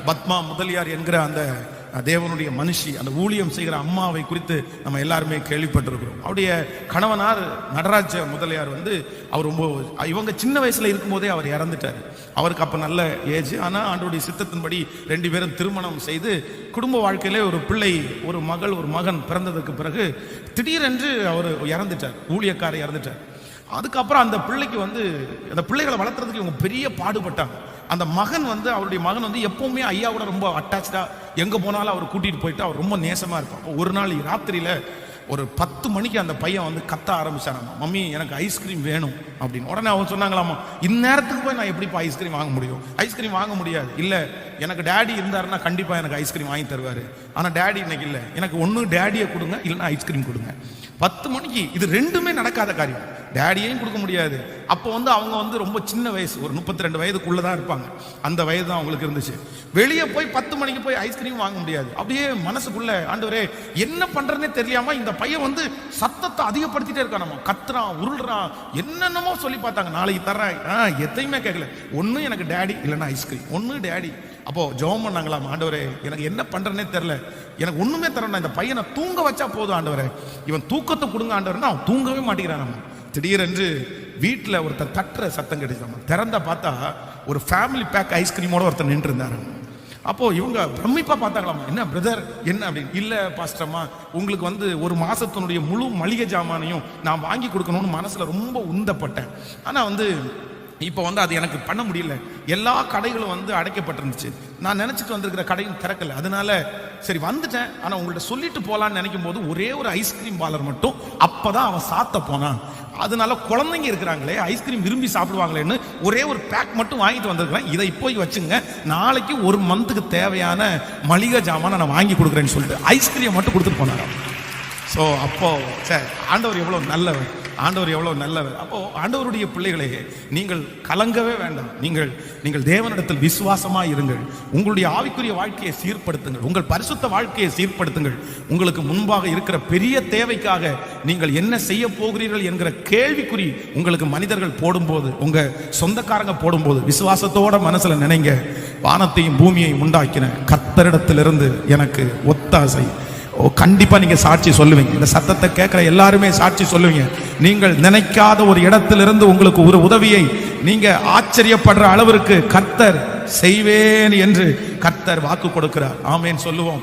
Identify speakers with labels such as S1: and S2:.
S1: பத்மா முதலியார் என்கிற அந்த தேவனுடைய மனுஷி, அந்த ஊழியம் செய்கிற அம்மாவை குறித்து நம்ம எல்லாருமே கேள்விப்பட்டிருக்கிறோம். அவருடைய கணவனார் நடராஜ முதலியார் அவர் ரொம்ப இவங்க சின்ன வயசுல இருக்கும்போதே அவர் இறந்துட்டார். அவருக்கு அப்ப நல்ல ஏஜ். ஆனா ஆண்டவருடைய சித்தத்தின்படி 2 பேரும் திருமணம் செய்து குடும்ப வாழ்க்கையிலே ஒரு பிள்ளை, ஒரு மகள், ஒரு மகன் பிறந்ததுக்கு பிறகு திடீரென்று அவர் இறந்துட்டார். ஊழியக்காரர் இறந்துட்டார். அதுக்கப்புறம் அந்த பிள்ளைக்கு அந்த பிள்ளைகளை வளர்த்துறதுக்கு இவங்க பெரிய பாடுபட்டாங்க. அந்த மகன் அவருடைய மகன் எப்பவுமே ஐயாவோட ரொம்ப அட்டாச்சா, எங்க போனாலும் அவர் கூட்டிட்டு போயிட்டு அவர் ரொம்ப நேசமா இருப்பார். ஒரு நாள் ராத்திரியில ஒரு 10 மணிக்கு அந்த பையன் கத்த ஆரம்பிச்சாராமா, மம்மி எனக்கு ஐஸ்கிரீம் வேணும் அப்படின்னு. உடனே அவங்க சொன்னாங்களாமா, இந்நேரத்துக்கு போய் நான் எப்படிப்பா ஐஸ்கிரீம் வாங்க முடியும்? ஐஸ்கிரீம் வாங்க முடியாது. இல்ல, எனக்கு டேடி இருந்தாருன்னா கண்டிப்பா எனக்கு ஐஸ்கிரீம் வாங்கி தருவாரு. ஆனா டேடி இன்னைக்கு இல்ல, எனக்கு ஒண்ணு டேடியை கொடுங்க, இல்லைன்னா ஐஸ்கிரீம் கொடுங்க. 10 மணிக்கு இது ரெண்டுமே நடக்காத காரியம். டேடியையும் கொடுக்க முடியாது. அப்போ அவங்க ரொம்ப சின்ன வயசு, ஒரு 32 வயதுக்குள்ளதான் இருப்பாங்க. அந்த வயது தான் அவங்களுக்கு இருந்துச்சு. வெளியே போய் 10 மணிக்கு போய் ஐஸ்கிரீம் வாங்க முடியாது. அப்படியே மனசுக்குள்ள, ஆண்டவரே என்ன பண்றதுன்னே தெரியாம இந்த பையன் சத்தத்தை அதிகப்படுத்திட்டே இருக்கான், கத்துறான், உருள்றான், என்னென்னமோ சொல்லி பார்த்தாங்க. நாளைக்கு தர்றேன், எதையுமே கேட்கல. ஒண்ணு எனக்கு டேடி, இல்லைன்னா ஐஸ்கிரீம், ஒண்ணு டேடி. அப்போ ஜெபம் பண்ணாங்களாம், ஆண்டவரே எனக்கு என்ன பண்றேன்னே தெரியல, எனக்கு ஒண்ணுமே தரணும், இந்த பையனை தூங்க வச்சா போதும் ஆண்டவரே, இவன் தூக்கத்தை கொடுங்க ஆண்டவரே. அவன் தூங்கவே மாட்டேங்கிறான். திடீரென்று வீட்டில் ஒருத்தர் தட்டுற சத்தம் கிடைச்சாமா. திறந்தா பார்த்தா ஒரு ஃபேமிலி பேக் ஐஸ்கிரீமோட ஒருத்தர் நின்று இருந்தாரு. அப்போ இவங்க பிரமிப்பா பார்த்தாங்களாமா, என்ன பிரதர் என்ன அப்படின்னு. இல்ல பாஸ்டர்மா, உங்களுக்கு ஒரு மாசத்தினுடைய முழு மளிகை ஜாமானையும் நான் வாங்கி கொடுக்கணும்னு மனசுல ரொம்ப உந்தப்பட்டேன். ஆனா இப்போ அது எனக்கு பண்ண முடியல. எல்லா கடைகளும் அடைக்கப்பட்டிருந்துச்சு. நான் நினைச்சிட்டு வந்திருக்கிற கடையும் திறக்கல. அதனால சரி வந்துட்டேன். ஆனா உங்கள்ட்ட சொல்லிட்டு போலான்னு நினைக்கும் போது ஒரே ஒரு ஐஸ்கிரீம் பார்லர் மட்டும் அப்பதான் அவன் சாத்த போனான். அதனால குழந்தைங்க இருக்கிறாங்களே, ஐஸ்கிரீம் விரும்பி சாப்பிடுவாங்களேன்னு ஒரே ஒரு பேக் மட்டும் வாங்கிட்டு வந்திருக்கிறேன். இதை போய் வச்சுங்க, நாளைக்கு ஒரு மந்த்துக்கு தேவையான மளிகை ஜாமான் நான் வாங்கி கொடுக்குறேன்னு சொல்லிட்டு ஐஸ்கிரீம் மட்டும் கொடுத்துட்டு போனாங்க. ஸோ அப்போ சரி, ஆண்டவர் எவ்வளவு நல்லவர், ஆண்டவர் எவ்வளவு நல்லவர். அப்போ ஆண்டவருடைய பிள்ளைகளே, நீங்கள் கலங்கவே வேண்டாம். நீங்கள் தேவனிடத்தில் விசுவாசமா இருங்கள். உங்களுடைய ஆவிக்குரிய வாழ்க்கையை சீர்படுத்துங்கள், உங்கள் பரிசுத்த வாழ்க்கையை சீர்படுத்துங்கள். உங்களுக்கு முன்பாக இருக்கிற பெரிய தேவைக்காக நீங்கள் என்ன செய்ய போகிறீர்கள் என்கிற கேள்விக்குறி உங்களுக்கு மனிதர்கள் போடும்போது, உங்க சொந்தக்காரங்க போடும்போது, விசுவாசத்தோட மனசுல நினைங்க, வானத்தையும் பூமியையும் உண்டாக்கின கர்த்தரிடத்திலிருந்து எனக்கு ஒத்தாசை. கண்டிப்பா நீங்க சாட்சி சொல்லுவீங்க. இந்த சத்தத்தை கேட்கிற எல்லாருமே சாட்சி சொல்லுவீங்க. நீங்கள் நினைக்காத ஒரு இடத்திலிருந்து உங்களுக்கு ஒரு உதவியை நீங்க ஆச்சரியப்படுற அளவிற்கு கர்த்தர் செய்வேன் என்று கர்த்தர் வாக்கு கொடுக்கிறார். ஆமேன் சொல்லுவோம்.